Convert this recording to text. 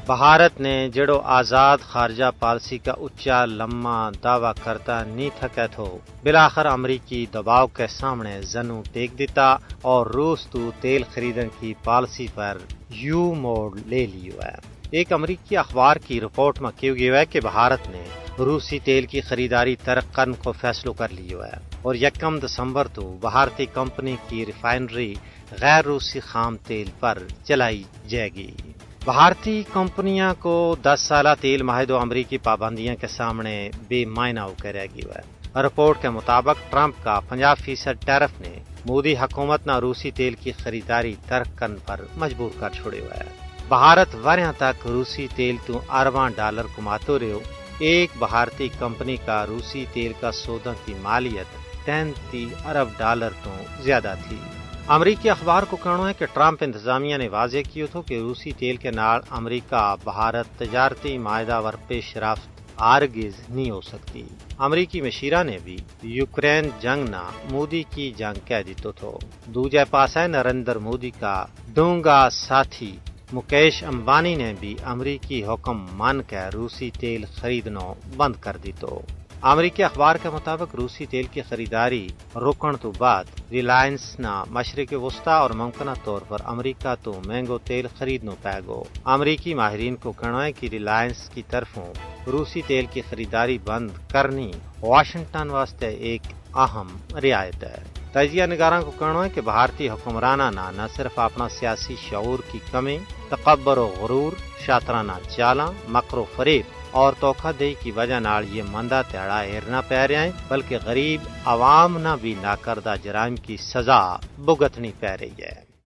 بھارت نے جڑو آزاد خارجہ پالیسی کا اچا لمحہ دعویٰ کرتا نہیں تھکا تھو، بلاخر امریکی دباؤ کے سامنے زنوں ٹیک دیتا اور روس تو تیل خریدنے کی پالیسی پر یو موڑ لے لیو ہے۔ ایک امریکی اخبار کی رپورٹ میں کہا گیا ہے کہ بھارت نے روسی تیل کی خریداری ترک کرنے کو فیصلہ کر لیا ہے اور 1 دسمبر تو بھارتی کمپنی کی ریفائنری غیر روسی خام تیل پر چلائی جائے گی۔ بھارتی کمپنیاں کو 10 سالہ تیل معاہدوں امریکی پابندیاں کے سامنے بے معنی ہو کے رہ گیا ہے۔ رپورٹ کے مطابق ٹرمپ کا 50% ٹیرف نے مودی حکومت نہ روسی تیل کی خریداری ترک کرنے پر مجبور کر چھوڑے ہوا ہے۔ بھارت وریاں تک روسی تیل تو ارباں ڈالر کماتے رہو۔ ایک بھارتی کمپنی کا روسی تیل کا سودا کی مالیت 33 ارب ڈالر تو زیادہ تھی۔ امریکی اخبار کو کہنا ہے کہ ٹرمپ انتظامیہ نے واضح کیا تھا کہ روسی تیل کے نال امریکہ بھارت تجارتی معاہدہ ور پیش رفت ہرگز نہیں ہو سکتی۔ امریکی مشیرہ نے بھی یوکرین جنگ نہ مودی کی جنگ کہہ دیتا تھا۔ دوجے پاس ہے نریندر مودی کا دونگا ساتھی مکیش امبانی نے بھی امریکی حکم مان کے روسی تیل خریدنا بند کر دی تو۔ امریکی اخبار کے مطابق روسی تیل کی خریداری روکن تو بعد ریلائنس نہ مشرق وسطی اور ممکنہ طور پر امریکہ تو مہنگو تیل خریدنا پائے گا۔ امریکی ماہرین کو کہنا ہے کہ ریلائنس کی طرفوں روسی تیل کی خریداری بند کرنی واشنگٹن واسطے ایک اہم رعایت ہے۔ تجزیہ نگاروں کو کہنا ہے کہ بھارتی حکمرانہ نہ صرف اپنا سیاسی شعور کی کمی، تکبر و غرور، شاطرانہ چالاں، مکر و فریب اور دھوکہ دہی کی وجہ نال یہ مندہ تیڑا ہرنا پہ رہے ہیں، بلکہ غریب عوام نہ بھی ناکردہ جرائم کی سزا بھگتنی پہ رہی ہے۔